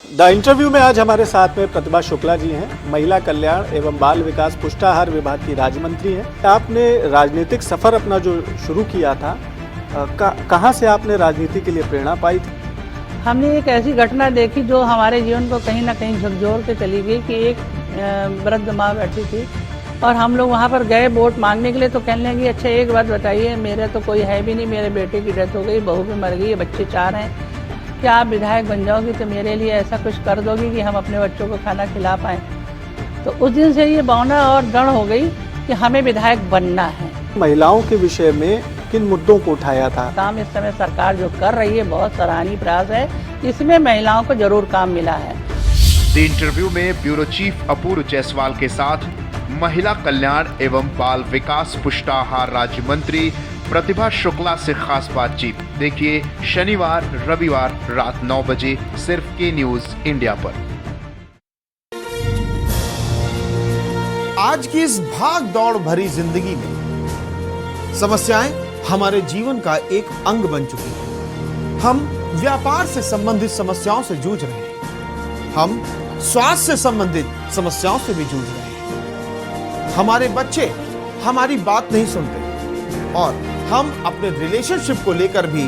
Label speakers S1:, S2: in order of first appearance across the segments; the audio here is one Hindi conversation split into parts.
S1: द इंटरव्यू में आज हमारे साथ में प्रतिभा शुक्ला जी हैं, महिला कल्याण एवं बाल विकास पुष्टाहार विभाग की राज्य मंत्री हैं। आपने राजनीतिक सफर अपना जो शुरू किया था, कहाँ से आपने राजनीति के लिए प्रेरणा पाई थी?
S2: हमने एक ऐसी घटना देखी जो हमारे जीवन को कहीं ना कहीं झकझोर के चली गई कि एक वृद्ध माँ बैठी थी और हम लोग वहाँ पर गए वोट मांगने के लिए। तो कहने लगी, अच्छा एक बात बताइए, मेरे तो कोई है भी नहीं, मेरे बेटे की डेथ हो गई, बहू भी मर गई, बच्चे 4 हैं, क्या आप विधायक बन जाओगी तो मेरे लिए ऐसा कुछ कर दोगी कि हम अपने बच्चों को खाना खिला पाएँ। तो उस दिन से ये भावना और दृढ़ हो गई कि हमें विधायक बनना है।
S1: महिलाओं के विषय में किन मुद्दों को उठाया था?
S2: काम इस समय सरकार जो कर रही है बहुत सराहनीय प्रयास है, इसमें महिलाओं को जरूर काम मिला है।
S3: द इंटरव्यू में ब्यूरो चीफ अपूर्व जायसवाल के साथ महिला कल्याण एवं बाल विकास पुष्टाहार राज्य मंत्री प्रतिभा शुक्ला से खास बातचीत देखिए शनिवार रविवार रात 9 बजे सिर्फ के न्यूज इंडिया पर।
S4: आज की इस भाग दौड़ भरी जिंदगी में समस्याएं हमारे जीवन का एक अंग बन चुकी हैं। हम व्यापार से संबंधित समस्याओं से जूझ रहे हैं, हम स्वास्थ्य से संबंधित समस्याओं से भी जूझ रहे हैं, हमारे बच्चे हमारी बात नहीं सुनते और हम अपने रिलेशनशिप को लेकर भी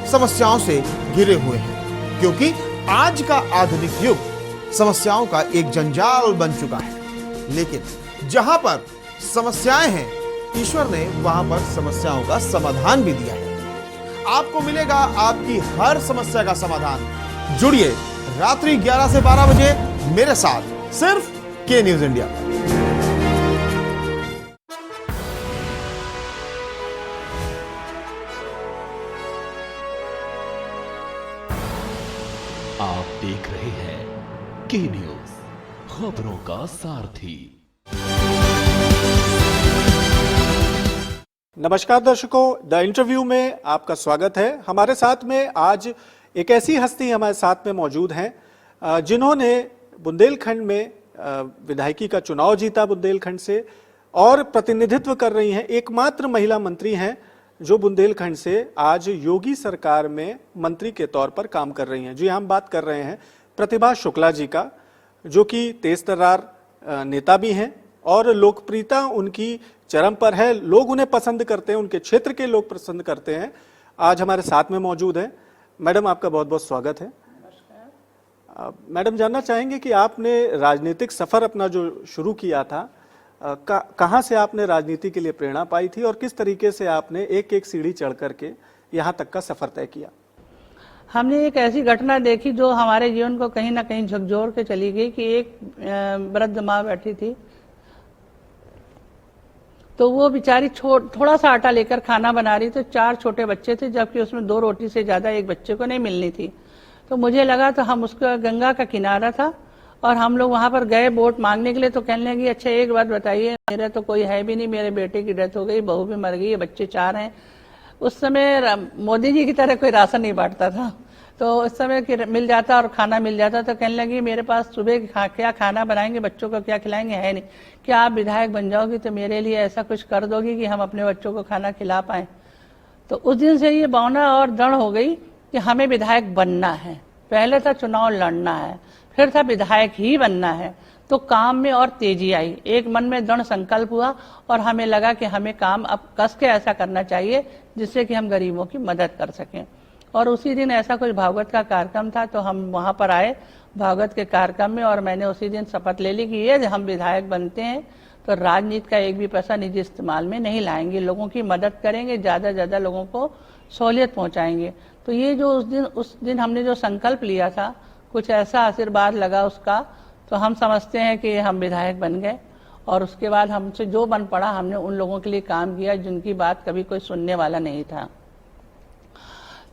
S4: समस्याओं से घिरे हुए हैं, क्योंकि आज का आधुनिक युग समस्याओं का एक जंजाल बन चुका है। लेकिन जहां पर समस्याएं हैं, ईश्वर ने वहां पर समस्याओं का समाधान भी दिया है। आपको मिलेगा आपकी हर समस्या का समाधान। जुड़िए रात्रि 11 से 12 बजे मेरे साथ सिर्फ के न्यूज इंडिया।
S5: आप देख रहे हैं के न्यूज, खबरों का सारथी।
S1: नमस्कार दर्शकों, द इंटरव्यू में आपका स्वागत है। हमारे साथ में आज एक ऐसी हस्ती हमारे साथ में मौजूद हैं जिन्होंने बुंदेलखंड में विधायकी का चुनाव जीता बुंदेलखंड से और प्रतिनिधित्व कर रही हैं। एकमात्र महिला मंत्री हैं जो बुंदेलखंड से आज योगी सरकार में मंत्री के तौर पर काम कर रही हैं। जी, हम बात कर रहे हैं प्रतिभा शुक्ला जी का, जो कि तेज तर्रार नेता भी हैं और लोकप्रियता उनकी चरम पर है। लोग उन्हें पसंद करते हैं, उनके क्षेत्र के लोग पसंद करते हैं। आज हमारे साथ में मौजूद हैं। मैडम, आपका बहुत बहुत स्वागत है। मैडम, जानना चाहेंगे कि आपने राजनीतिक सफर अपना जो शुरू किया था, कहाँ से आपने राजनीति के लिए प्रेरणा पाई थी और किस तरीके से आपने एक एक सीढ़ी चढ़ करके यहाँ तक का सफर तय किया?
S2: हमने एक ऐसी घटना देखी जो हमारे जीवन को कहीं ना कहीं झकझोर के चली गई कि एक वृद्ध माँ बैठी थी, तो वो बेचारी थोड़ा सा आटा लेकर खाना बना रही, तो 4 छोटे बच्चे थे, जबकि उसमें 2 रोटी से ज्यादा एक बच्चे को नहीं मिलनी थी। तो मुझे लगा, तो हम उसका गंगा का किनारा था और हम लोग वहां पर गए वोट मांगने के लिए। तो कहने लगी, अच्छा एक बात बताइए, मेरे तो कोई है भी नहीं, मेरे बेटे की डेथ हो गई, बहू भी मर गई, बच्चे 4 हैं। उस समय मोदी जी की तरह कोई राशन नहीं बांटता था, तो उस समय मिल जाता और खाना मिल जाता। तो कहने लगी, मेरे पास सुबह क्या खाना बनाएंगे, बच्चों को क्या खिलाएंगे, है नहीं, क्या आप विधायक बन जाओगी तो मेरे लिए ऐसा कुछ कर दोगी कि हम अपने बच्चों को खाना खिला पाएं। तो उस दिन से ये भावना और दृढ़ हो गई कि हमें विधायक बनना है। पहले था चुनाव लड़ना है, फिर था विधायक ही बनना है। तो काम में और तेजी आई, एक मन में दृढ़ संकल्प हुआ और हमें लगा कि हमें काम अब कस के ऐसा करना चाहिए जिससे कि हम गरीबों की मदद कर सकें। और उसी दिन ऐसा कुछ भागवत का कार्यक्रम था, तो हम वहां पर आए भागवत के कार्यक्रम में और मैंने उसी दिन शपथ ले ली कि ये हम विधायक बनते हैं तो राजनीति का एक भी पैसा निजी इस्तेमाल में नहीं लाएंगे, लोगों की मदद करेंगे, ज्यादा से ज्यादा लोगों को सहूलियत पहुंचाएंगे। तो ये जो उस दिन हमने जो संकल्प लिया था, कुछ ऐसा आशीर्वाद लगा उसका, तो हम समझते हैं कि हम विधायक बन गए। और उसके बाद हमसे जो बन पड़ा, हमने उन लोगों के लिए काम किया जिनकी बात कभी कोई सुनने वाला नहीं था।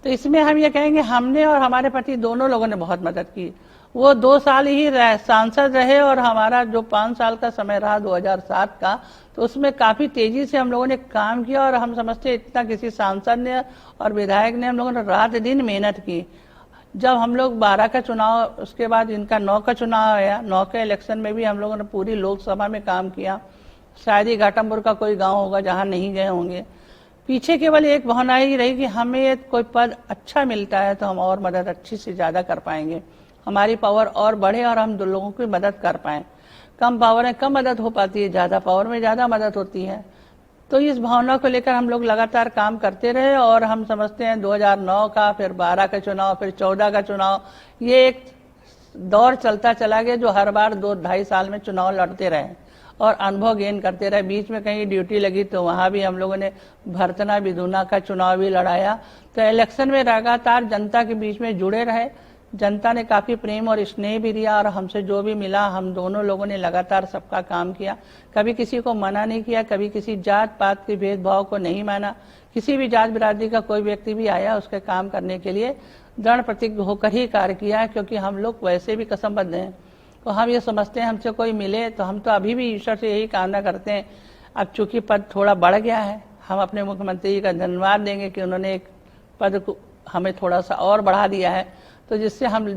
S2: तो इसमें हम ये कहेंगे, हमने और हमारे पति दोनों लोगों ने बहुत मदद की। वो 2 साल ही सांसद रहे और हमारा जो 5 साल का समय रहा 2007 का, तो उसमें काफी तेजी से हम लोगों ने काम किया। और हम समझते इतना किसी सांसद ने और विधायक ने, हम लोगों ने रात दिन मेहनत की। जब हम लोग 12 का चुनाव, उसके बाद इनका 9 का चुनाव आया, 9 के इलेक्शन में भी हम लोगों ने पूरी लोकसभा में काम किया। शायद ही घाटमपुर का कोई गांव होगा जहां नहीं गए होंगे। पीछे केवल एक भावना ही रही कि हमें कोई पद अच्छा मिलता है तो हम और मदद अच्छी से ज्यादा कर पाएंगे। हमारी पावर और बढ़े और हम लोगों की मदद कर पाएं। कम पावर में कम मदद हो पाती है, ज़्यादा पावर में ज़्यादा मदद होती है। तो इस भावना को लेकर हम लोग लगातार काम करते रहे और हम समझते हैं 2009 का, फिर 12 का चुनाव, फिर 14 का चुनाव, ये एक दौर चलता चला गया जो हर बार 2-2.5 साल में चुनाव लड़ते रहे और अनुभव गेन करते रहे। बीच में कहीं ड्यूटी लगी तो वहाँ भी हम लोगों ने भरतना विधुना का चुनाव भी लड़ाया। तो इलेक्शन में लगातार जनता के बीच में जुड़े रहे। जनता ने काफ़ी प्रेम और स्नेह भी दिया और हमसे जो भी मिला हम दोनों लोगों ने लगातार सबका काम किया। कभी किसी को मना नहीं किया, कभी किसी जात पात के भेदभाव को नहीं माना। किसी भी जात बिरादरी का कोई व्यक्ति भी आया उसके काम करने के लिए दृढ़ प्रतिज्ञ होकर ही कार्य किया है, क्योंकि हम लोग वैसे भी कसमबद्ध हैं। तो हम ये समझते हैं हमसे कोई मिले तो हम तो अभी भी ईश्वर से यही कामना करते हैं। अब चूंकि पद थोड़ा बढ़ गया है, हम अपने मुख्यमंत्री जी का धन्यवाद देंगे कि उन्होंने एक पद को हमें थोड़ा सा और बढ़ा दिया है। तो जिससे हम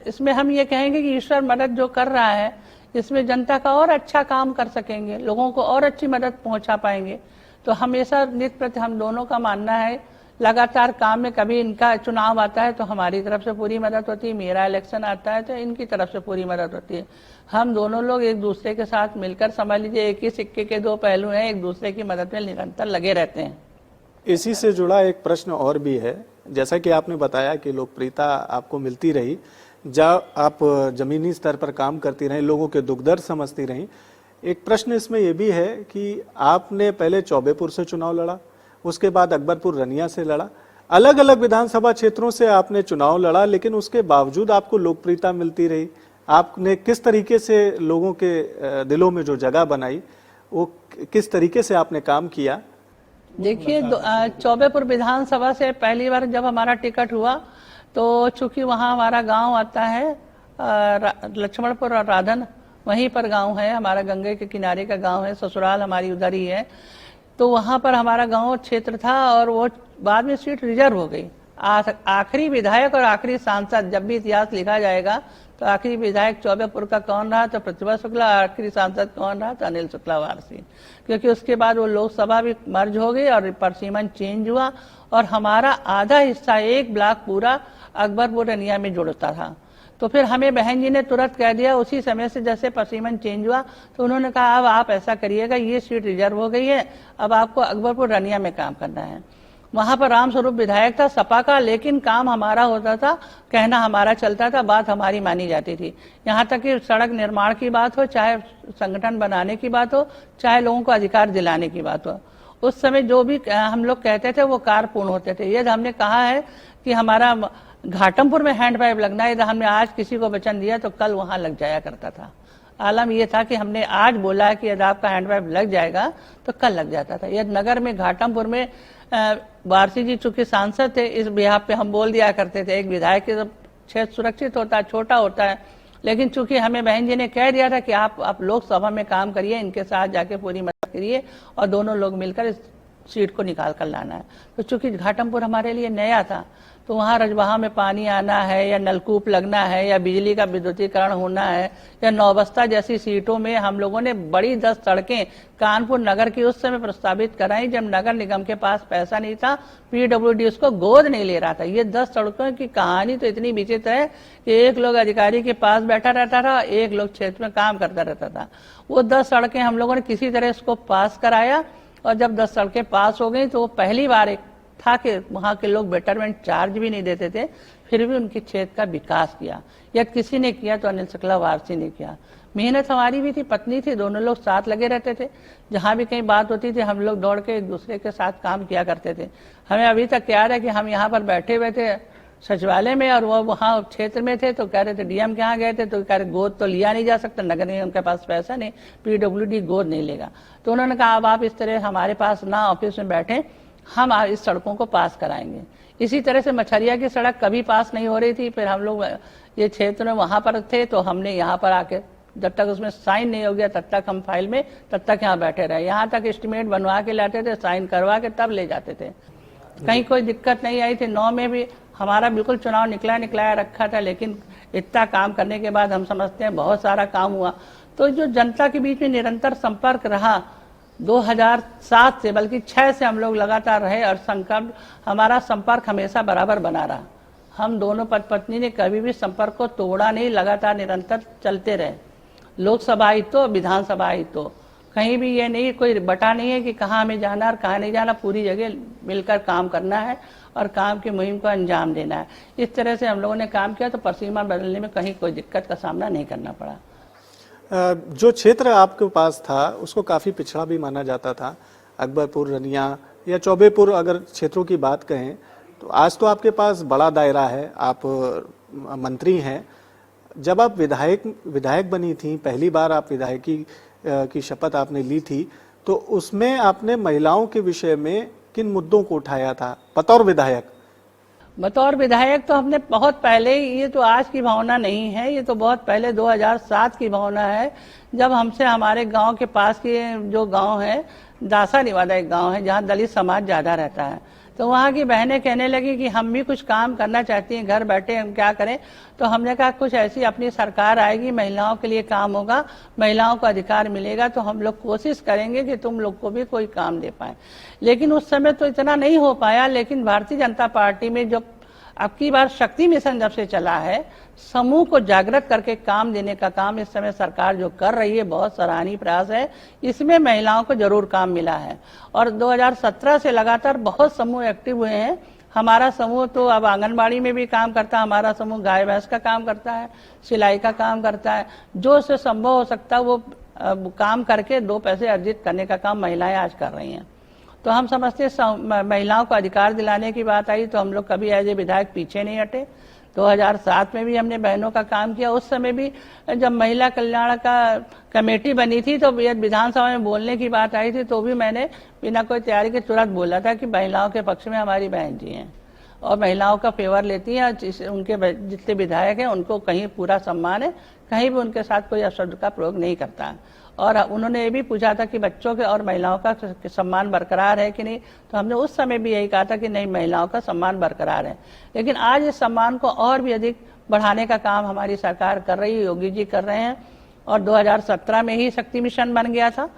S2: इसमें हम ये कहेंगे कि ईश्वर मदद जो कर रहा है इसमें जनता का और अच्छा काम कर सकेंगे, लोगों को और अच्छी मदद पहुंचा पाएंगे। तो हमेशा नित्य प्रति हम दोनों का मानना है लगातार काम में, कभी इनका चुनाव आता है तो हमारी तरफ से पूरी मदद होती है, मेरा इलेक्शन आता है तो इनकी तरफ से पूरी मदद होती है। हम दोनों लोग एक दूसरे के साथ मिलकर, समझ लीजिए एक ही सिक्के के दो पहलू हैं, एक दूसरे की मदद में निरंतर लगे रहते हैं।
S1: इसी से जुड़ा एक प्रश्न और भी है। जैसा कि आपने बताया कि लोकप्रियता आपको मिलती रही, जब आप जमीनी स्तर पर काम करती रहीं, लोगों के दुख दर्द समझती रहीं। एक प्रश्न इसमें यह भी है कि आपने पहले चौबेपुर से चुनाव लड़ा, उसके बाद अकबरपुर रनिया से लड़ा, अलग अलग विधानसभा क्षेत्रों से आपने चुनाव लड़ा, लेकिन उसके बावजूद आपको लोकप्रियता मिलती रही। आपने किस तरीके से लोगों के दिलों में जो जगह बनाई, वो किस तरीके से आपने काम किया?
S2: देखिए, चौबेपुर विधानसभा से पहली बार जब हमारा टिकट हुआ तो चूंकि वहाँ हमारा गांव आता है लक्ष्मणपुर और राधन, वहीं पर गांव है हमारा, गंगे के किनारे का गांव है, ससुराल हमारी उधर ही है। तो वहाँ पर हमारा गांव क्षेत्र था और वो बाद में सीट रिजर्व हो गई। आखिरी विधायक और आखिरी सांसद, जब भी इतिहास लिखा जाएगा तो आखिरी विधायक चौबेपुर का कौन रहा तो प्रतिभा शुक्ला, आखिरी सांसद कौन रहा तो अनिल शुक्ला वारसी। क्योंकि उसके बाद वो लोकसभा भी मर्ज हो गई और परसीमन चेंज हुआ और हमारा आधा हिस्सा, एक ब्लॉक पूरा अकबरपुर रनिया में जुड़ता था। तो फिर हमें बहन जी ने तुरंत कह दिया उसी समय से, जैसे परसीमन चेंज हुआ तो उन्होंने कहा अब आप ऐसा करिएगा, ये सीट रिजर्व हो गई है, अब आपको अकबरपुर रनिया में काम करना है। वहां पर रामस्वरूप विधायक था सपा का, लेकिन काम हमारा होता था, कहना हमारा चलता था, बात हमारी मानी जाती थी। यहाँ तक कि सड़क निर्माण की बात हो, चाहे संगठन बनाने की बात हो, चाहे लोगों को अधिकार दिलाने की बात हो, उस समय जो भी हम लोग कहते थे वो कार्य पूर्ण होते थे। यदि हमने कहा है कि हमारा घाटमपुर में हैंडपाइप लगना है, यदि हमने आज किसी को वचन दिया तो कल वहां लग जाया करता था। आलम ये था कि हमने आज बोला है कि यदि आपका हैंडपाइप लग जाएगा तो कल लग जाता था। यदि नगर में घाटमपुर में वारसी जी चूंकि सांसद थे, इस बिहाफ पे हम बोल दिया करते थे, एक विधायक के जब क्षेत्र सुरक्षित होता है, छोटा होता है, लेकिन चूंकि हमें बहन जी ने कह दिया था कि आप लोकसभा में काम करिए, इनके साथ जाके पूरी मदद करिए और दोनों लोग मिलकर इस सीट को निकाल कर लाना है। तो चूंकि घाटमपुर हमारे लिए नया था, तो वहाँ रजबहा में पानी आना है या नलकूप लगना है या बिजली का विद्युतीकरण होना है या नौबस्ता जैसी सीटों में हम लोगों ने बड़ी 10 सड़कें कानपुर नगर की उस समय प्रस्तावित कराई, जब नगर निगम के पास पैसा नहीं था, पीडब्ल्यूडी उसको गोद नहीं ले रहा था। ये 10 सड़कों की कहानी तो इतनी विचित्र है कि एक लोग अधिकारी के पास बैठा रहता था, एक लोग क्षेत्र में काम करता रहता था। वो 10 सड़कें हम लोगों ने किसी तरह इसको पास कराया और जब 10 सड़कें पास हो गई तो वो पहली बार एक था कि वहाँ के लोग बेटरमेंट चार्ज भी नहीं देते थे, फिर भी उनके क्षेत्र का विकास किया। यदि किसी ने किया तो अनिल शुक्ला वारसी ने किया। मेहनत हमारी भी थी, पत्नी थी, दोनों लोग साथ लगे रहते थे। जहाँ भी कहीं बात होती थी हम लोग दौड़ के एक दूसरे के साथ काम किया करते थे। हमें अभी तक याद है कि हम यहाँ पर बैठे हुए थे सचिवालय में और वो वहाँ क्षेत्र में थे, तो कह रहे थे डीएम के यहाँ गए थे तो कह रहे गोद तो लिया नहीं जा सकता, नगर निगम के पास पैसा नहीं, पीडब्ल्यूडी गोद नहीं लेगा। तो उन्होंने कहा अब आप इस तरह हमारे पास ना ऑफिस में बैठे, हम इस सड़कों को पास कराएंगे। इसी तरह से मछरिया की सड़क कभी पास नहीं हो रही थी, फिर हम लोग ये क्षेत्र में वहां पर थे तो हमने यहाँ पर आके जब तक उसमें साइन नहीं हो गया तब तक हम फाइल में तब तक यहाँ बैठे रहे। यहाँ तक एस्टिमेट बनवा के लाते थे, साइन करवा के तब ले जाते थे। कहीं कोई दिक्कत नहीं आई थी। 9 में भी हमारा बिल्कुल चुनाव निकलाया रखा था, लेकिन इतना काम करने के बाद हम समझते हैं बहुत सारा काम हुआ। तो जो जनता के बीच में निरंतर संपर्क रहा 2007 से, बल्कि 6 से हम लोग लगातार रहे और हमारा संपर्क हमेशा बराबर बना रहा। हम दोनों पति पत्नी ने कभी भी संपर्क को तोड़ा नहीं, लगातार निरंतर चलते रहे। लोकसभा ही तो, विधानसभा ही तो, कहीं भी ये नहीं, कोई बटा नहीं है कि कहाँ हमें जाना और कहाँ नहीं जाना। पूरी जगह मिलकर काम करना है और काम की मुहिम को अंजाम देना है। इस तरह से हम लोगों ने काम किया तो परिसीमा बदलने में कहीं कोई दिक्कत का सामना नहीं करना पड़ा।
S1: जो क्षेत्र आपके पास था उसको काफ़ी पिछड़ा भी माना जाता था, अकबरपुर, रनिया या चौबेपुर अगर क्षेत्रों की बात कहें तो आज तो आपके पास बड़ा दायरा है, आप मंत्री हैं। जब आप विधायक बनी थी, पहली बार आप विधायकी की शपथ आपने ली थी, तो उसमें आपने महिलाओं के विषय में किन मुद्दों को उठाया था बतौर विधायक?
S2: बतौर विधायक तो हमने बहुत पहले, ये तो आज की भावना नहीं है, ये तो बहुत पहले 2007 की भावना है, जब हमसे हमारे गांव के पास के जो गांव है, दासा निवादा एक गांव है जहां दलित समाज ज्यादा रहता है, तो वहाँ की बहनें कहने लगी कि हम भी कुछ काम करना चाहती हैं, घर बैठे हम क्या करें। तो हमने कहा कुछ ऐसी अपनी सरकार आएगी, महिलाओं के लिए काम होगा, महिलाओं को अधिकार मिलेगा, तो हम लोग कोशिश करेंगे कि तुम लोग को भी कोई काम दे पाए। लेकिन उस समय तो इतना नहीं हो पाया। लेकिन भारतीय जनता पार्टी में जो अब की बार शक्ति मिशन जब से चला है, समूह को जागृत करके काम देने का काम इस समय सरकार जो कर रही है, बहुत सराहनीय प्रयास है। इसमें महिलाओं को जरूर काम मिला है और 2017 से लगातार बहुत समूह एक्टिव हुए हैं। हमारा समूह तो अब आंगनबाड़ी में भी काम करता है, हमारा समूह गाय भैंस का काम करता है, सिलाई का काम करता है। जो उससे संभव हो सकता है वो काम करके 2 पैसे अर्जित करने का काम महिलाएं आज कर रही हैं। तो हम समझते हैं महिलाओं को अधिकार दिलाने की बात आई तो हम लोग कभी एज ए विधायक पीछे नहीं हटे। 2007 में भी हमने बहनों का काम किया। उस समय भी जब महिला कल्याण का कमेटी बनी थी तो विधानसभा में बोलने की बात आई थी, तो भी मैंने बिना कोई तैयारी के तुरंत बोला था कि महिलाओं के पक्ष में हमारी बहन जी हैं और महिलाओं का फेवर लेती हैं। उनके जितने विधायक हैं उनको कहीं पूरा सम्मान है, कहीं भी उनके साथ कोई अपशब्द का प्रयोग नहीं करता है। और उन्होंने ये भी पूछा था कि बच्चों के और महिलाओं का सम्मान बरकरार है कि नहीं, तो हमने उस समय भी यही कहा था कि नहीं, महिलाओं का सम्मान बरकरार है। लेकिन आज इस सम्मान को और भी अधिक बढ़ाने का काम हमारी सरकार कर रही है, योगी जी कर रहे हैं। और 2017 में ही शक्ति मिशन बन गया था।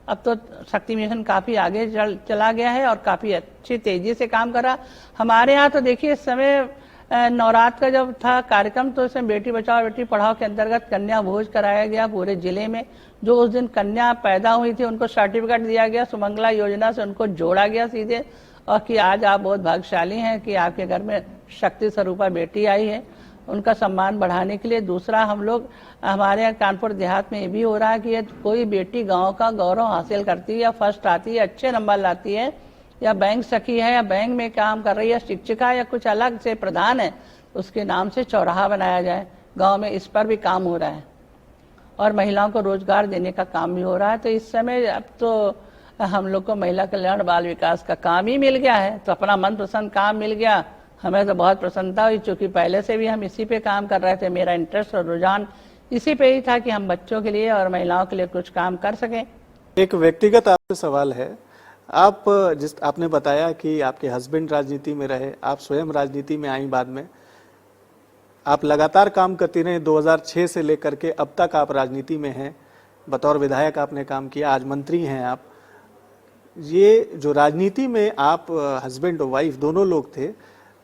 S2: अब तो शक्ति मिशन काफी आगे चला गया है और काफी अच्छी तेजी से काम कर रहा। हमारे यहाँ तो देखिए इस समय नवरात्र का जब था कार्यक्रम तो इसमें बेटी बचाओ बेटी पढ़ाओ के अंतर्गत कन्या भोज कराया गया पूरे जिले में। जो उस दिन कन्या पैदा हुई थी उनको सर्टिफिकेट दिया गया, सुमंगला योजना से उनको जोड़ा गया सीधे, और कि आज आप बहुत भाग्यशाली हैं कि आपके घर में शक्ति स्वरूपा बेटी आई है। उनका सम्मान बढ़ाने के लिए दूसरा हम लोग हमारे यहाँ कानपुर देहात में ये भी हो रहा है कि कोई बेटी गाँव का गौरव हासिल करती है या फर्स्ट आती है, अच्छे नंबर लाती है, या बैंक सखी है या बैंक में काम कर रही है, शिक्षिका या कुछ अलग से प्रधान है, उसके नाम से चौराहा बनाया जाए गांव में। इस पर भी काम हो रहा है और महिलाओं को रोजगार देने का काम भी हो रहा है। तो इस समय अब तो हम लोग को महिला कल्याण बाल विकास का काम ही मिल गया है, तो अपना मनपसंद काम मिल गया। हमें तो बहुत प्रसन्नता हुई, क्योंकि पहले से भी हम इसी पे काम कर रहे थे। मेरा इंटरेस्ट और रुझान इसी पे ही था कि हम बच्चों के लिए और महिलाओं के लिए कुछ काम कर सकें।
S1: एक व्यक्तिगत आपसे सवाल है, आपने बताया कि आपके हस्बैंड राजनीति में रहे, आप स्वयं राजनीति में आई बाद में, आप लगातार काम करती रहे। 2006 से लेकर के अब तक आप राजनीति में हैं, बतौर विधायक आपने काम किया, आज मंत्री हैं आप। ये जो राजनीति में आप हस्बैंड और वाइफ दोनों लोग थे,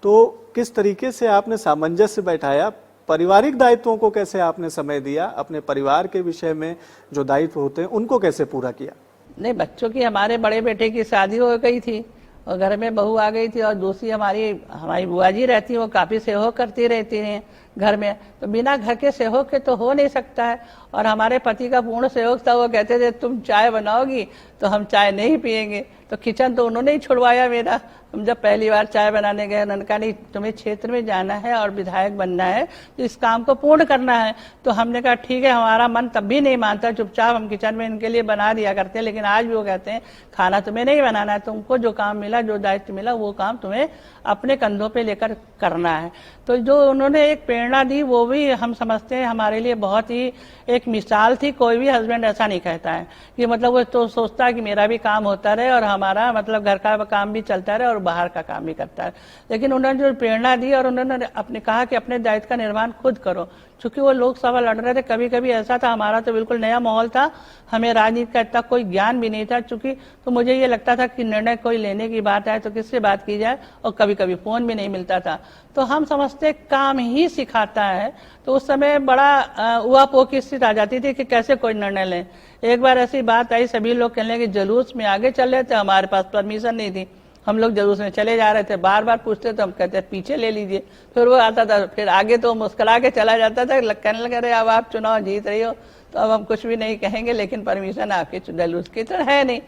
S1: तो किस तरीके से आपने सामंजस्य बैठाया, पारिवारिक दायित्वों को कैसे आपने समय दिया, अपने परिवार के विषय में जो दायित्व होते हैं उनको कैसे पूरा किया? नहीं,
S2: बच्चों की, हमारे बड़े बेटे की शादी हो गई थी और घर में बहू आ गई थी, और दूसरी हमारी बुआ जी रहती है, वो काफी सहयोग करती रहती हैं घर में। तो बिना घर के सहयोग के तो हो नहीं सकता है। और हमारे पति का पूर्ण सहयोग था। वो कहते थे तुम चाय बनाओगी तो हम चाय नहीं पियेंगे, तो किचन तो उन्होंने ही छुड़वाया मेरा। हम जब पहली बार चाय बनाने गए, उन्होंने कहा नहीं, तुम्हें क्षेत्र में जाना है और विधायक बनना है, तो इस काम को पूर्ण करना है। तो हमने कहा ठीक है। हमारा मन तब भी नहीं मानता, चुपचाप हम किचन में इनके लिए बना दिया करते हैं। लेकिन आज भी वो कहते हैं खाना तुम्हें नहीं बनाना है, तुमको जो काम मिला, जो दायित्व मिला, वो काम तुम्हें अपने कंधों पे लेकर करना है। तो जो उन्होंने एक प्रेरणा दी, वो भी हम समझते हैं हमारे लिए बहुत ही एक मिसाल थी। कोई भी हस्बैंड ऐसा नहीं कहता है कि मतलब वो तो सोचता है कि मेरा भी काम होता रहे और हमारा मतलब घर का काम भी चलता रहे और बाहर का काम भी करता है। लेकिन उन्होंने जो प्रेरणा दी और उन्होंने अपने कहा कि अपने दायित्व का निर्वहन खुद करो, चूंकि वो लोकसभा लड़ रहे थे, कभी कभी ऐसा था, हमारा तो बिल्कुल नया माहौल था, हमें राजनीति का इतना कोई ज्ञान भी नहीं था चूंकि, तो मुझे ये लगता था कि निर्णय कोई लेने की बात आए तो किससे बात की जाए, और कभी कभी फोन भी नहीं मिलता था। तो हम समझते काम ही सिखाता है, तो उस समय बड़ा उहापोह की स्थिति आ जाती थी कि कैसे कोई निर्णय लें। एक बार ऐसी बात आई, सभी लोग कहने लगे जुलूस में आगे चल रहे थे, हमारे पास परमिशन नहीं थी, हम लोग जुलूस में चले जा रहे थे, बार बार पूछते तो हम कहते पीछे ले लीजिए, फिर वो आता था, फिर आगे तो मुस्कुरा के चला जाता था, कहने लगे अरे अब आप चुनाव जीत रही हो तो अब हम कुछ भी नहीं कहेंगे, लेकिन परमिशन आपके जुलूस की तो है नहीं।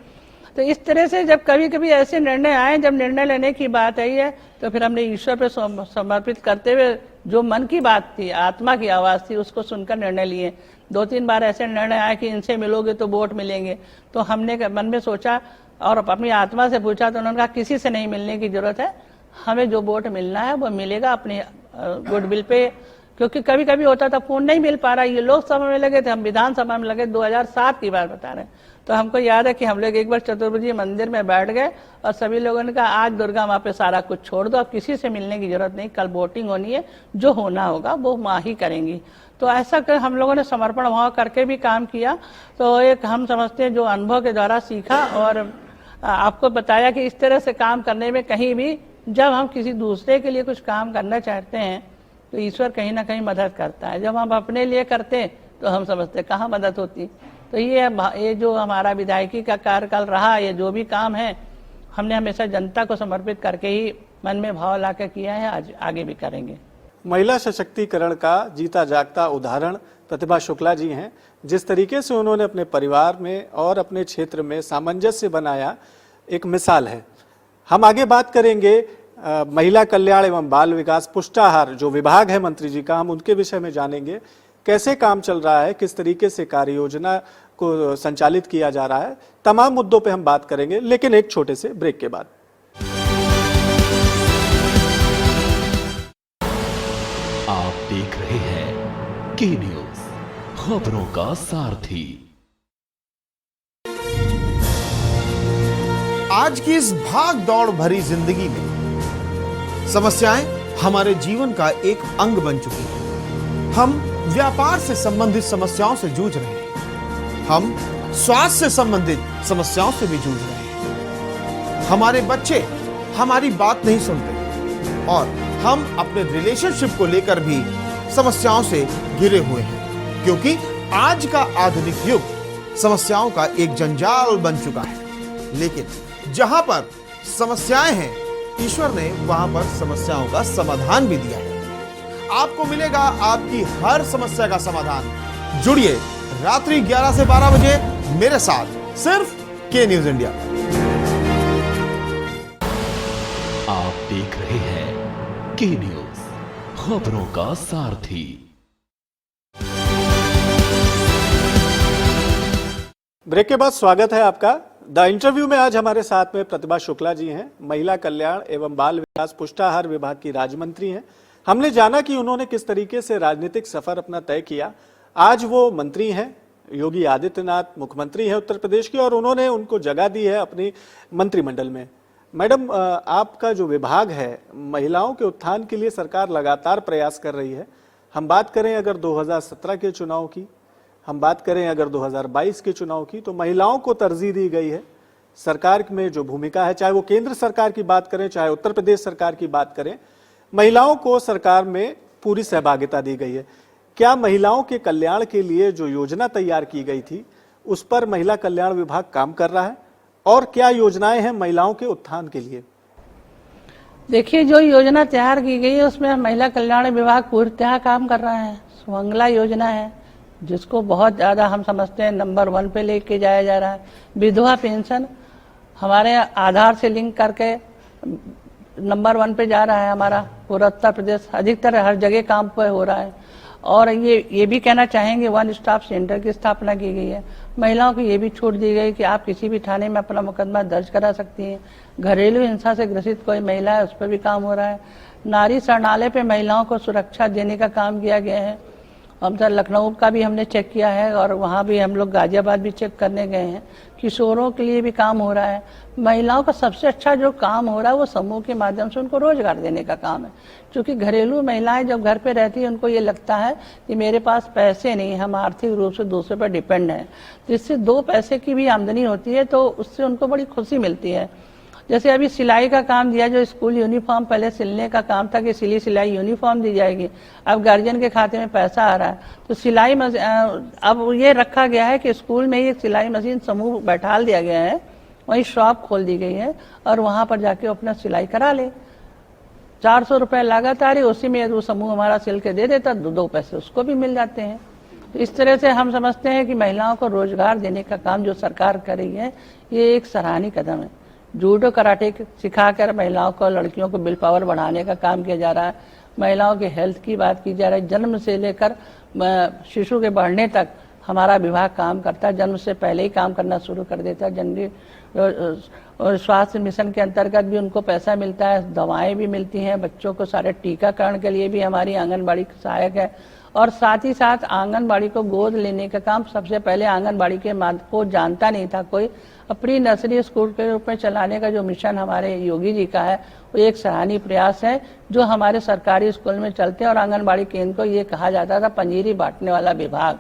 S2: तो इस तरह से जब कभी कभी ऐसे निर्णय आए, जब निर्णय लेने की बात आई है, तो फिर हमने ईश्वर पे समर्पित करते हुए जो मन की बात थी, आत्मा की आवाज थी, उसको सुनकर निर्णय लिए। 2-3 बार ऐसे निर्णय आए कि इनसे मिलोगे तो वोट मिलेंगे, तो हमने मन में सोचा और अपनी आत्मा से पूछा, तो उन्होंने कहा किसी से नहीं मिलने की जरूरत है, हमें जो वोट मिलना है वो मिलेगा अपनी गुडविल पे। क्योंकि कभी कभी होता था फोन नहीं मिल पा रहा, ये लोकसभा में लगे थे, हम विधानसभा में लगे, 2007 की बात बता रहे हैं। तो हमको याद है कि हम लोग एक बार चतुर्भुजी मंदिर में बैठ गए और सभी लोगों ने कहा आज दुर्गा माँ पे सारा कुछ छोड़ दो, अब किसी से मिलने की जरूरत नहीं, कल वोटिंग होनी है, जो होना होगा वो माँ ही करेंगी। तो ऐसा कर हम लोगों ने समर्पण भाव करके भी काम किया। तो एक हम समझते हैं जो अनुभव के द्वारा सीखा और आपको बताया कि इस तरह से काम करने में कहीं भी जब हम किसी दूसरे के लिए कुछ काम करना चाहते हैं तो ईश्वर कहीं ना कहीं मदद करता है, जब हम अपने लिए करते हैं तो हम समझते कहाँ मदद होती। तो ये जो हमारा विधायकी का कार्यकाल रहा, ये जो भी काम है हमने हमेशा जनता को समर्पित करके ही मन में भाव लाकर किया है, आज आगे भी करेंगे।
S1: महिला सशक्तिकरण का जीता जागता उदाहरण प्रतिभा शुक्ला जी हैं। जिस तरीके से उन्होंने अपने परिवार में और अपने क्षेत्र में सामंजस्य बनाया, एक मिसाल है। हम आगे बात करेंगे महिला कल्याण एवं बाल विकास पुष्टाहार जो विभाग है मंत्री जी का, हम उनके विषय में जानेंगे कैसे काम चल रहा है, किस तरीके से कार्य योजना को संचालित किया जा रहा है, तमाम मुद्दों पे हम बात करेंगे, लेकिन एक छोटे से ब्रेक के बाद।
S5: आप देख रहे हैं के न्यूज, खबरों का सारथी।
S4: आज की इस भाग दौड़ भरी जिंदगी में समस्याएं हमारे जीवन का एक अंग बन चुकी हैं। हम व्यापार से संबंधित समस्याओं से जूझ रहे हैं, हम स्वास्थ्य से संबंधित समस्याओं से भी जूझ रहे हैं, हमारे बच्चे हमारी बात नहीं सुनते और हम अपने रिलेशनशिप को लेकर भी समस्याओं से घिरे हुए हैं, क्योंकि आज का आधुनिक युग समस्याओं का एक जंजाल बन चुका है। लेकिन जहां पर समस्याएं हैं, ईश्वर ने वहां पर समस्याओं का समाधान भी दिया है। आपको मिलेगा आपकी हर समस्या का समाधान। जुड़िए रात्रि 11 से 12 बजे मेरे साथ, सिर्फ के न्यूज इंडिया।
S5: आप देख रहे हैं के न्यूज, खबरों का सारथी।
S1: ब्रेक के बाद स्वागत है आपका। द इंटरव्यू में आज हमारे साथ में प्रतिभा शुक्ला जी हैं, महिला कल्याण एवं बाल विकास पुष्टाहार विभाग की राज्य मंत्री हैं। हमने जाना कि उन्होंने किस तरीके से राजनीतिक सफर अपना तय किया। आज वो मंत्री हैं, योगी आदित्यनाथ मुख्यमंत्री हैं उत्तर प्रदेश के, और उन्होंने उनको जगह दी है अपनी मंत्रिमंडल में। मैडम, आपका जो विभाग है, महिलाओं के उत्थान के लिए सरकार लगातार प्रयास कर रही है। हम बात करें अगर 2017 के चुनाव की, हम बात करें अगर 2022 के चुनाव की, तो महिलाओं को तरजीह दी गई है। सरकार में जो भूमिका है, चाहे वो केंद्र सरकार की बात करें चाहे उत्तर प्रदेश सरकार की बात करें, महिलाओं को सरकार में पूरी सहभागिता दी गई है। क्या महिलाओं के कल्याण के लिए जो योजना तैयार की गई थी उस पर महिला कल्याण विभाग काम कर रहा है, और क्या योजनाएं हैं महिलाओं के उत्थान के लिए?
S2: देखिए, जो योजना तैयार की गई है उसमें महिला कल्याण विभाग पूर्णतः काम कर रहा है। सुमंगला योजना है जिसको बहुत ज़्यादा हम समझते हैं नंबर 1 पे लेके जाया जा रहा है। विधवा पेंशन हमारे आधार से लिंक करके नंबर 1 पे जा रहा है हमारा पूरा उत्तर प्रदेश, अधिकतर हर जगह काम पे हो रहा है। और ये भी कहना चाहेंगे, वन स्टॉप सेंटर की स्थापना की गई है। महिलाओं को ये भी छूट दी गई कि आप किसी भी थाने में अपना मुकदमा दर्ज करा सकती हैं। घरेलू हिंसा से ग्रसित कोई महिला है उस पर भी काम हो रहा है। नारी शरणालय पे महिलाओं को सुरक्षा देने का काम किया गया है। हम तो लखनऊ का भी हमने चेक किया है और वहाँ भी हम लोग गाजियाबाद भी चेक करने गए हैं। किशोरों के लिए भी काम हो रहा है। महिलाओं का सबसे अच्छा जो काम हो रहा है वो समूह के माध्यम से उनको रोजगार देने का काम है। क्योंकि घरेलू महिलाएं जब घर पे रहती हैं उनको ये लगता है कि मेरे पास पैसे नहीं, हम आर्थिक रूप से दूसरे पर डिपेंड हैं। तो इससे 2 पैसे की भी आमदनी होती है तो उससे उनको बड़ी खुशी मिलती है। जैसे अभी सिलाई का काम दिया, जो स्कूल यूनिफॉर्म पहले सिलने का काम था कि सिलाई यूनिफॉर्म दी जाएगी, अब गार्जियन के खाते में पैसा आ रहा है। तो सिलाई अब ये रखा गया है कि स्कूल में ही एक सिलाई मशीन समूह बैठाल दिया गया है, वहीं शॉप खोल दी गई है और वहां पर जाके अपना सिलाई करा ले। 400 रुपए लागत आ रही, उसी में वो समूह हमारा सिल के दे देता, 2 पैसे उसको भी मिल जाते हैं। तो इस तरह से हम समझते हैं कि महिलाओं को रोजगार देने का काम जो सरकार कर रही है ये एक सराहनीय कदम है। जूडो कराटे सिखाकर महिलाओं को, लड़कियों को विल पावर बढ़ाने का काम किया जा रहा है। महिलाओं के हेल्थ की बात की जा रही है। जन्म से लेकर शिशु के बढ़ने तक हमारा विभाग काम करता है। जन्म से पहले ही काम करना शुरू कर देता है। जनरल स्वास्थ्य मिशन के अंतर्गत भी उनको पैसा मिलता है, दवाएं भी मिलती हैं। बच्चों को सारे टीकाकरण के लिए भी हमारी आंगनबाड़ी सहायक है। और साथ ही साथ आंगनबाड़ी को गोद लेने का काम सबसे पहले आंगनबाड़ी के माध्यम को जानता नहीं था कोई। प्री नर्सरी स्कूल के रूप में चलाने का जो मिशन हमारे योगी जी का है वो एक सराहनीय प्रयास है जो हमारे सरकारी स्कूल में चलते हैं। और आंगनबाड़ी केंद्र को ये कहा जाता था पंजीरी बांटने वाला विभाग।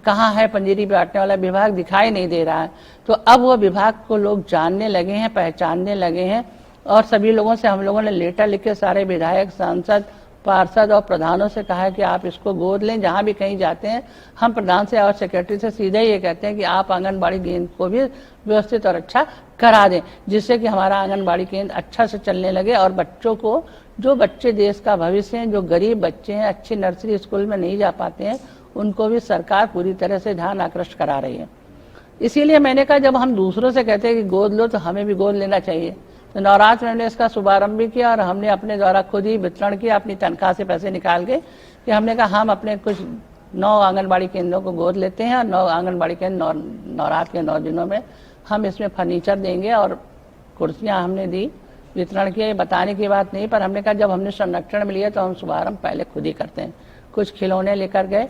S2: कहाँ है पंजीरी बांटने वाला विभाग, दिखाई नहीं दे रहा है। तो अब वो विभाग को लोग जानने लगे हैं, पहचानने लगे हैं। और सभी लोगों से हम लोगों ने लेटर लिखे, सारे विधायक, सांसद, पार्षद और प्रधानों से कहा है कि आप इसको गोद लें। जहां भी कहीं जाते हैं हम प्रधान से और सेक्रेटरी से सीधे ये कहते हैं कि आप आंगनबाड़ी केंद्र को भी व्यवस्थित और अच्छा करा दें, जिससे कि हमारा आंगनबाड़ी केंद्र अच्छा से चलने लगे। और बच्चों को, जो बच्चे देश का भविष्य हैं, जो गरीब बच्चे हैं, अच्छी नर्सरी स्कूल में नहीं जा पाते हैं, उनको भी सरकार पूरी तरह से ध्यान आकृष्ट करा रही है। इसीलिए मैंने कहा जब हम दूसरों से कहते हैं कि गोद लो तो हमें भी गोद लेना चाहिए। तो नवरात्र में हमने इसका शुभारंभ भी किया और हमने अपने द्वारा खुद ही वितरण किया, अपनी तनख्वाह से पैसे निकाल के, कि हमने कहा हम अपने कुछ 9 आंगनबाड़ी केंद्रों को गोद लेते हैं और 9 आंगनबाड़ी केंद्र नवरात्र के 9 दिनों में हम इसमें फर्नीचर देंगे और कुर्सियां हमने दी, वितरण किया। ये बताने की बात नहीं, पर हमने कहा जब हमने संरक्षण में लिया तो हम शुभारंभ पहले खुद ही करते हैं। कुछ खिलौने लेकर गए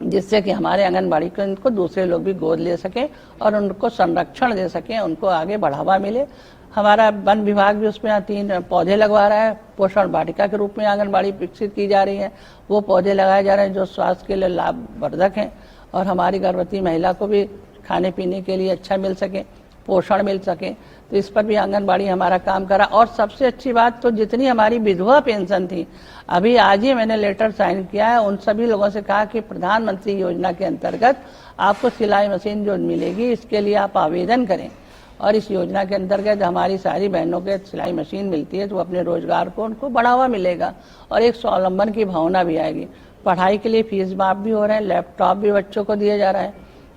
S2: जिससे कि हमारे आंगनबाड़ी केंद्र को दूसरे लोग भी गोद ले सकें और उनको संरक्षण दे सकें, उनको आगे बढ़ावा मिले। हमारा वन विभाग भी उसमें 3 पौधे लगवा रहा है। पोषण वाटिका के रूप में आंगनबाड़ी विकसित की जा रही है, वो पौधे लगाए जा रहे हैं जो स्वास्थ्य के लिए लाभवर्धक हैं और हमारी गर्भवती महिला को भी खाने पीने के लिए अच्छा मिल सके, पोषण मिल सके। तो इस पर भी आंगनबाड़ी हमारा काम करा। और सबसे अच्छी बात तो जितनी हमारी विधवा पेंशन थी, अभी आज ही मैंने लेटर साइन किया है, उन सभी लोगों से कहा कि प्रधानमंत्री योजना के अंतर्गत आपको सिलाई मशीन जो मिलेगी इसके लिए आप आवेदन करें। और इस योजना के अंतर्गत हमारी सारी बहनों के सिलाई मशीन मिलती है तो अपने रोजगार को उनको बढ़ावा मिलेगा और एक स्वावलंबन की भावना भी आएगी। पढ़ाई के लिए फीस माफ भी हो रहे हैं, लैपटॉप भी बच्चों को दिया जा रहा है।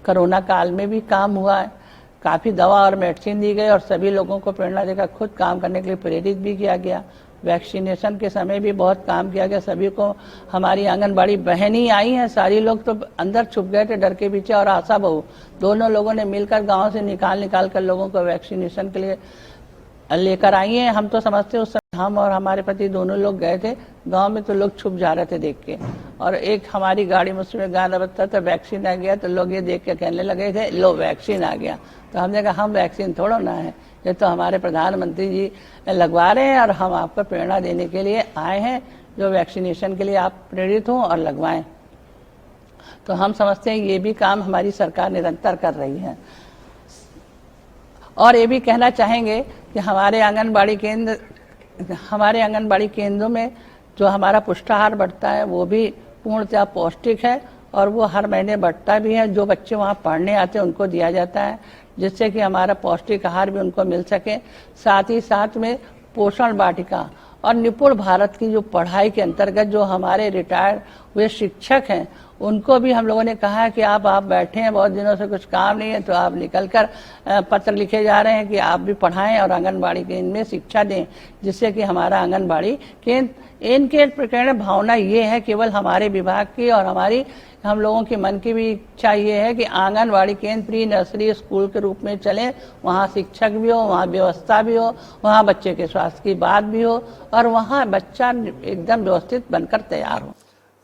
S2: कोरोना काल में भी काम हुआ है, काफ़ी दवा और मेडिसिन दी गई और सभी लोगों को प्रेरणा देकर खुद काम करने के लिए प्रेरित भी किया गया। वैक्सीनेशन के समय भी बहुत काम किया गया। सभी को हमारी आंगनबाड़ी बहन ही आई हैं, सारी लोग तो अंदर छुप गए थे डर के पीछे, और आशा बहू दोनों लोगों ने मिलकर गांव से निकाल कर लोगों को वैक्सीनेशन के लिए लेकर आई हैं। हम तो समझते उस समय हम और हमारे पति दोनों लोग गए थे गांव में, तो लोग छुप जा रहे थे देख के। और एक हमारी गाड़ी में उसमें गाना बजता था वैक्सीन आ गया, तो लोग ये देख के कहने लगे थे लो वैक्सीन आ गया। तो हमने कहा हम वैक्सीन थोड़ा ना है, ये तो हमारे प्रधानमंत्री जी लगवा रहे हैं और हम आपको प्रेरणा देने के लिए आए हैं, जो वैक्सीनेशन के लिए आप प्रेरित हों और लगवाएं। तो हम समझते हैं ये भी काम हमारी सरकार निरंतर कर रही है। और ये भी कहना चाहेंगे कि हमारे आंगनबाड़ी केंद्रों में जो हमारा पुष्टाहार बढ़ता है वो भी पूर्णतः पौष्टिक है और वो हर महीने बढ़ता भी है। जो बच्चे वहाँ पढ़ने आते हैं उनको दिया जाता है, जिससे कि हमारा पौष्टिक आहार भी उनको मिल सके। साथ ही साथ में पोषण वाटिका और निपुण भारत की जो पढ़ाई के अंतर्गत जो हमारे रिटायर्ड हुए शिक्षक हैं उनको भी हम लोगों ने कहा है कि आप बैठे हैं, बहुत दिनों से कुछ काम नहीं है, तो आप निकलकर पत्र लिखे जा रहे हैं कि आप भी पढ़ाएं और आंगनबाड़ी केंद्र में शिक्षा दें, जिससे कि हमारा आंगनबाड़ी केंद्र इनके प्रेरणा भावना ये है केवल हमारे विभाग की और हम लोगों के मन की भी इच्छा ये है कि आंगनबाड़ी केंद्र प्री नर्सरी स्कूल के रूप में चले। वहाँ शिक्षक भी हो, वहाँ व्यवस्था भी हो, वहाँ बच्चे के स्वास्थ्य की बात भी हो और वहाँ बच्चा एकदम व्यवस्थित बनकर तैयार हो।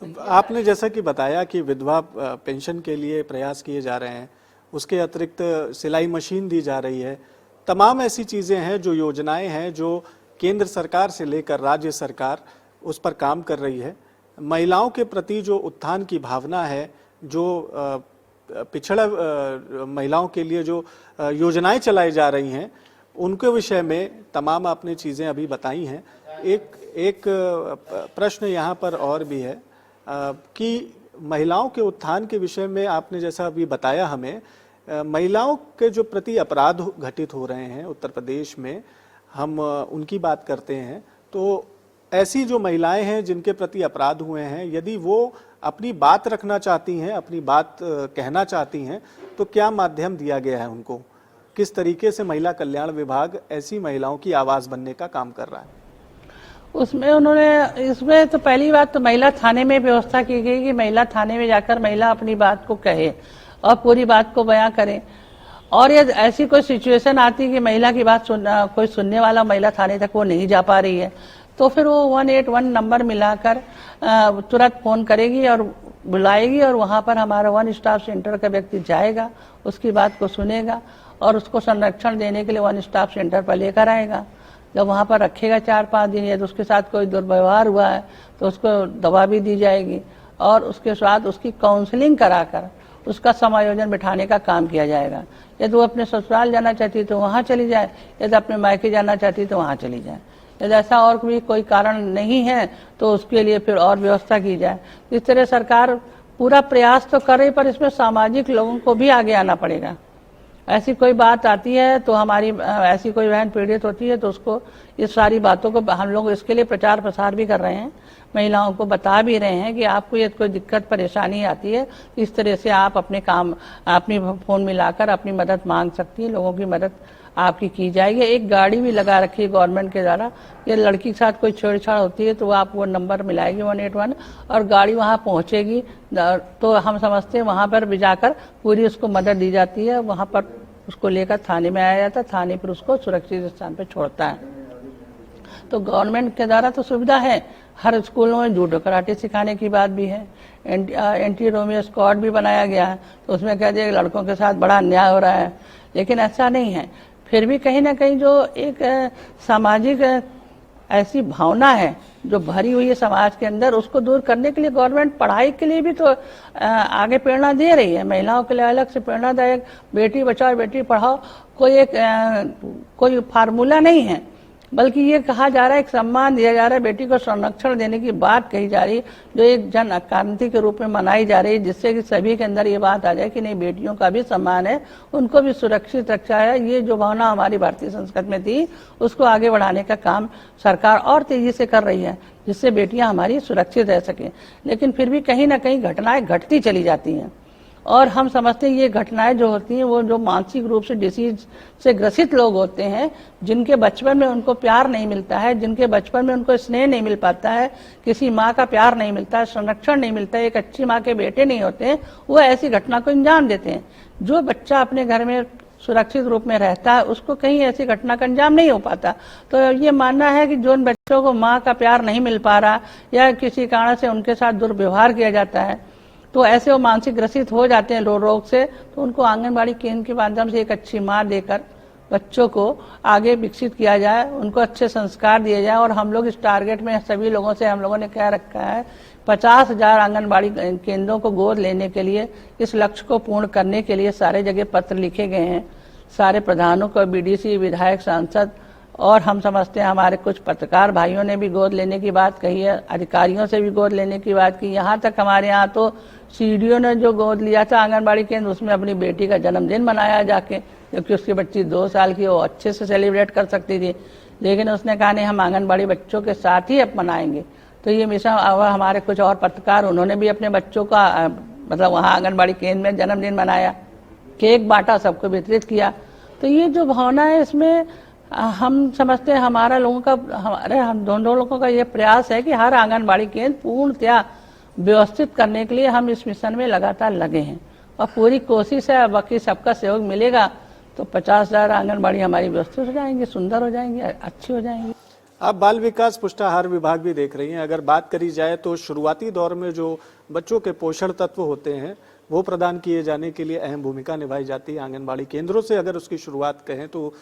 S1: आपने जैसा कि बताया कि विधवा पेंशन के लिए प्रयास किए जा रहे हैं, उसके अतिरिक्त सिलाई मशीन दी जा रही है, तमाम ऐसी चीज़ें हैं जो योजनाएं हैं जो केंद्र सरकार से लेकर राज्य सरकार उस पर काम कर रही है। महिलाओं के प्रति जो उत्थान की भावना है, जो पिछड़ा महिलाओं के लिए जो योजनाएं चलाई जा रही हैं, उनके विषय में तमाम आपने चीज़ें अभी बताई हैं। एक प्रश्न यहाँ पर और भी है कि महिलाओं के उत्थान के विषय में आपने जैसा अभी बताया हमें, महिलाओं के जो प्रति अपराध घटित हो रहे हैं उत्तर प्रदेश में, हम उनकी बात करते हैं, तो ऐसी जो महिलाएं हैं जिनके प्रति अपराध हुए हैं, यदि वो अपनी बात रखना चाहती हैं, अपनी बात कहना चाहती हैं, तो क्या माध्यम दिया गया है उनको? किस तरीके से महिला कल्याण विभाग ऐसी महिलाओं की आवाज़ बनने का काम कर रहा है?
S2: उसमें उन्होंने, इसमें तो पहली बात तो महिला थाने में व्यवस्था की गई कि महिला थाने में जाकर महिला अपनी बात को कहे और पूरी बात को बयां करे। और यदि ऐसी कोई सिचुएशन आती कि महिला की बात कोई सुनने वाला महिला थाने तक वो नहीं जा पा रही है, तो फिर वो 181 नंबर मिलाकर तुरंत फोन करेगी और बुलाएगी, और वहां पर हमारा वन स्टॉप सेंटर का व्यक्ति जाएगा, उसकी बात को सुनेगा और उसको संरक्षण देने के लिए वन स्टॉप सेंटर पर लेकर आएगा। जब वहाँ पर रखेगा 4-5 दिन, यदि उसके साथ कोई दुर्व्यवहार हुआ है तो उसको दवा भी दी जाएगी और उसके साथ उसकी काउंसलिंग कराकर उसका समायोजन बिठाने का काम किया जाएगा। यदि वो अपने ससुराल जाना चाहती है तो वहाँ चली जाए, यदि अपने मायके जाना चाहती है तो वहाँ चली जाए। यदि ऐसा और भी कोई कारण नहीं है तो उसके लिए फिर और व्यवस्था की जाए। इस तरह सरकार पूरा प्रयास तो कर रही, पर इसमें सामाजिक लोगों को भी आगे आना पड़ेगा। ऐसी कोई बात आती है तो हमारी ऐसी कोई बहन पीड़ित होती है तो उसको इस सारी बातों को हम लोग इसके लिए प्रचार प्रसार भी कर रहे हैं, महिलाओं को बता भी रहे हैं कि आपको ये कोई दिक्कत परेशानी आती है, इस तरह से आप अपने काम अपनी फ़ोन मिलाकर अपनी मदद मांग सकती है, लोगों की मदद आपकी की जाएगी। एक गाड़ी भी लगा रखी है गवर्नमेंट के द्वारा, ये लड़की के साथ कोई छेड़छाड़ होती है तो आप वो नंबर मिलाएगी 181 और गाड़ी वहाँ पहुँचेगी, तो हम समझते हैं वहाँ पर भी जाकर पूरी उसको मदद दी जाती है। वहाँ पर उसको लेकर थाने में आया जाता है, थाने पर उसको सुरक्षित स्थान पर छोड़ता है। तो गवर्नमेंट के द्वारा तो सुविधा है, हर स्कूलों में जूडो कराटे सिखाने की बात भी है, एंटी रोमियो स्क्वाड भी बनाया गया है, तो उसमें कह दिया लड़कों के साथ बड़ा अन्याय हो रहा है, लेकिन ऐसा नहीं है। फिर भी कहीं ना कहीं जो एक सामाजिक ऐसी भावना है जो भरी हुई है समाज के अंदर, उसको दूर करने के लिए गवर्नमेंट पढ़ाई के लिए भी तो आगे प्रेरणा दे रही है। महिलाओं के लिए अलग से प्रेरणादायक बेटी बचाओ बेटी पढ़ाओ कोई फार्मूला नहीं है, बल्कि ये कहा जा रहा है, एक सम्मान दिया जा रहा है, बेटी को संरक्षण देने की बात कही जा रही है, जो एक जन क्रांति के रूप में मनाई जा रही है, जिससे कि सभी के अंदर ये बात आ जाए कि नहीं, बेटियों का भी सम्मान है, उनको भी सुरक्षित रक्षा है। ये जो भावना हमारी भारतीय संस्कृति में थी, उसको आगे बढ़ाने का काम सरकार और तेजी से कर रही है, जिससे बेटियां हमारी सुरक्षित रह सकें। लेकिन फिर भी कहीं ना कहीं घटनाएं घटती चली जाती हैं, और हम समझते हैं ये घटनाएं जो होती हैं वो जो मानसिक रूप से डिसीज से ग्रसित लोग होते हैं, जिनके बचपन में उनको प्यार नहीं मिलता है, जिनके बचपन में उनको स्नेह नहीं मिल पाता है, किसी माँ का प्यार नहीं मिलता है, संरक्षण नहीं मिलता है, एक अच्छी माँ के बेटे नहीं होते हैं, वो ऐसी घटना को अंजाम देते हैं। जो बच्चा अपने घर में सुरक्षित रूप में रहता है उसको कहीं ऐसी घटना का अंजाम नहीं हो पाता। तो ये मानना है कि जो बच्चों को माँ का प्यार नहीं मिल पा रहा या किसी कारण से उनके साथ दुर्व्यवहार किया जाता है, तो ऐसे वो मानसिक ग्रसित हो जाते हैं रोग से, तो उनको आंगनबाड़ी केंद्र के माध्यम से एक अच्छी माँ देकर बच्चों को आगे विकसित किया जाए, उनको अच्छे संस्कार दिए जाए। और हम लोग इस टारगेट में सभी लोगों से हम लोगों ने कह रखा है 50,000 आंगनबाड़ी केंद्रों को गोद लेने के लिए, इस लक्ष्य को पूर्ण करने के लिए सारे जगह पत्र लिखे गए हैं, सारे प्रधानों को, बीडीसी, विधायक, सांसद, और हम समझते हैं हमारे कुछ पत्रकार भाइयों ने भी गोद लेने की बात कही है, अधिकारियों से भी गोद लेने की बात की। यहाँ तक हमारे यहाँ तो सीडीओ ने जो गोद लिया था आंगनबाड़ी केंद्र, उसमें अपनी बेटी का जन्मदिन मनाया जाके, जबकि उसकी बच्ची 2 साल की, वो अच्छे से सेलिब्रेट कर सकती थी, लेकिन उसने कहा नहीं, हम आंगनबाड़ी बच्चों के साथ ही अब मनाएंगे। तो ये मिशन हमारे कुछ और पत्रकार, उन्होंने भी अपने बच्चों का मतलब वहाँ आंगनबाड़ी केंद्र में जन्मदिन मनाया, केक बांटा, सबको वितरित किया। तो ये जो भावना है, इसमें हम समझते हैं हमारा लोगों का, हम दोनों लोगों का ये प्रयास है कि हर आंगनबाड़ी केंद्र पूर्णतया व्यवस्थित करने के लिए हम इस मिशन में लगातार लगे हैं, और पूरी कोशिश है, बाकी सबका सहयोग मिलेगा तो 50,000 आंगनबाड़ी हमारी व्यवस्थित हो जाएंगी, सुंदर हो जाएंगी, अच्छी हो जाएंगी।
S1: आप बाल विकास पुष्टाहार विभाग भी देख रही हैं। अगर बात करी जाए तो शुरुआती दौर में जो बच्चों के पोषण तत्व होते हैं वो प्रदान किए जाने के लिए अहम भूमिका निभाई जाती है। आंगनबाड़ी केंद्रों से अगर उसकी शुरुआत कहें तो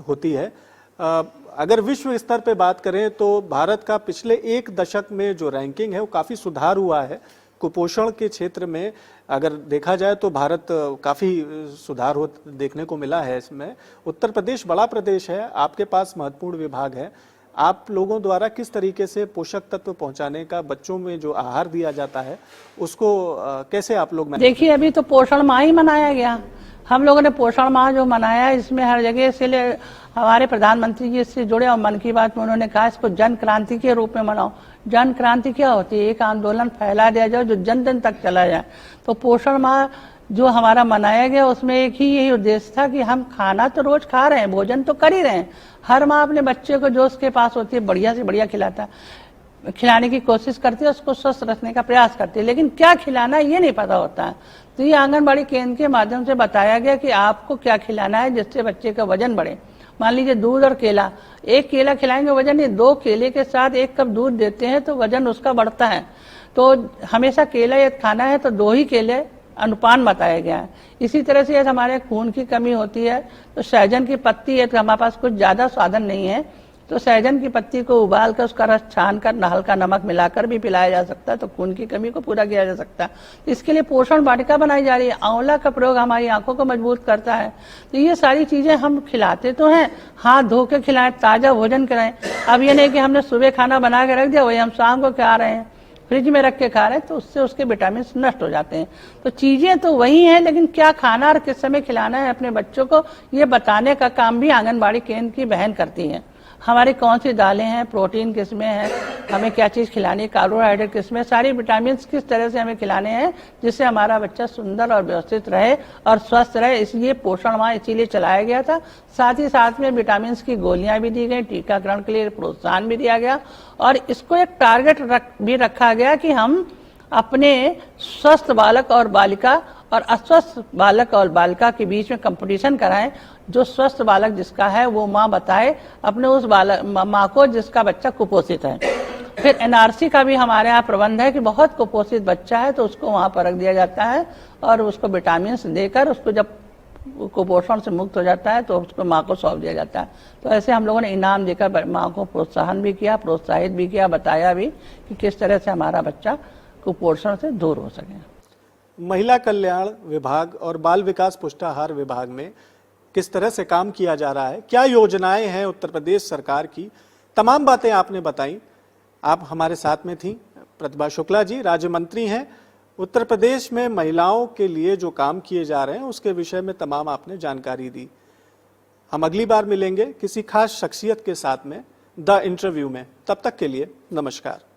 S1: होती है। अगर विश्व स्तर पे बात करें तो भारत का पिछले एक दशक में जो रैंकिंग है वो काफ़ी सुधार हुआ है। कुपोषण के क्षेत्र में अगर देखा जाए तो भारत काफ़ी सुधार हो देखने को मिला है। इसमें उत्तर प्रदेश बड़ा प्रदेश है, आपके पास महत्वपूर्ण विभाग है। आप लोगों द्वारा किस तरीके से पोषक तत्व पहुंचाने का, बच्चों में जो आहार दिया जाता है उसको कैसे आप लोग
S2: देखिए, अभी तो पोषण माह ही मनाया गया। हम लोगों ने पोषण माह जो मनाया, इसमें हर जगह से हमारे प्रधानमंत्री जी इससे जुड़े और मन की बात में उन्होंने कहा इसको जन क्रांति के रूप में मनाओ। जन क्रांति क्या होती है? एक आंदोलन फैला दिया जाए जो जन जन तक चला जाए। तो पोषण माह जो हमारा मनाया गया उसमें एक ही यही उद्देश्य था कि हम खाना तो रोज खा रहे हैं, भोजन तो कर ही रहे हैं। हर माँ अपने बच्चे को जो उसके पास होती है बढ़िया से बढ़िया खिलाने की कोशिश करती है, उसको स्वस्थ रखने का प्रयास करती है, लेकिन क्या खिलाना है ये नहीं पता होता है। तो ये आंगनबाड़ी केंद्र के माध्यम से बताया गया कि आपको क्या खिलाना है जिससे बच्चे का वजन बढ़े। मान लीजिए दूध और केला, एक केला खिलाएंगे वजन नहीं, 2 केले के साथ 1 कप दूध देते हैं तो वजन उसका बढ़ता है। तो हमेशा केला यदि खाना है तो 2 ही केले अनुपान बताया गया है। इसी तरह से यदि हमारे खून की कमी होती है तो सहजन की पत्ती, यदि हमारे पास कुछ ज्यादा साधन नहीं है तो सहजन की पत्ती को उबाल कर उसका रस छान कर हल्का नमक मिलाकर भी पिलाया जा सकता है, तो खून की कमी को पूरा किया जा सकता है। तो इसके लिए पोषण वाटिका बनाई जा रही है। आंवला का प्रयोग हमारी आंखों को मजबूत करता है। तो ये सारी चीजें हम खिलाते तो हैं, हाथ धो के खिलाएं, ताजा भोजन कराएं। अब ये नहीं कि हमने सुबह खाना बना के रख दिया वही हम शाम को खा रहे हैं, फ्रिज में रख के खा रहे हैं, तो उससे उसके विटामिन नष्ट हो जाते हैं। तो चीजें तो वही हैं, लेकिन क्या खाना और किस समय खिलाना है अपने बच्चों को ये बताने का काम भी आंगनबाड़ी केंद्र की बहन करती है। हमारी कौन सी दालें हैं, प्रोटीन किसमें है, हमें क्या चीज खिलानी है, कार्बोहाइड्रेट किसमें, सारी विटामिन किस तरह से हमें खिलाने हैं जिससे हमारा बच्चा सुंदर और व्यवस्थित रहे और स्वस्थ रहे। इसलिए पोषण माह इसीलिए चलाया गया था। साथ ही साथ में विटामिन की गोलियां भी दी गई, टीकाकरण के लिए प्रोत्साहन भी दिया गया और इसको एक टारगेट भी रखा गया कि हम अपने स्वस्थ बालक और बालिका और अस्वस्थ बालक और बालिका के बीच में कंपटीशन कराएं। जो स्वस्थ बालक जिसका है वो माँ बताए अपने उस माँ को जिसका बच्चा कुपोषित है। फिर एनआरसी का भी हमारे यहाँ प्रबंध है कि बहुत कुपोषित बच्चा है तो उसको वहाँ पर रख दिया जाता है और उसको विटामिन देकर उसको जब कुपोषण से मुक्त हो जाता है तो उसको माँ को सौंप दिया जाता है। तो ऐसे हम लोगों ने इनाम देकर माँ को प्रोत्साहन भी किया, प्रोत्साहित भी किया, बताया भी कि किस तरह से हमारा बच्चा कुपोषण से दूर हो सके।
S1: महिला कल्याण विभाग और बाल विकास पुष्टाहार विभाग में किस तरह से काम किया जा रहा है, क्या योजनाएं हैं उत्तर प्रदेश सरकार की, तमाम बातें आपने बताई। आप हमारे साथ में थी प्रतिभा शुक्ला जी, राज्य मंत्री हैं। उत्तर प्रदेश में महिलाओं के लिए जो काम किए जा रहे हैं उसके विषय में तमाम आपने जानकारी दी। हम अगली बार मिलेंगे किसी खास शख्सियत के साथ में द इंटरव्यू में। तब तक के लिए नमस्कार।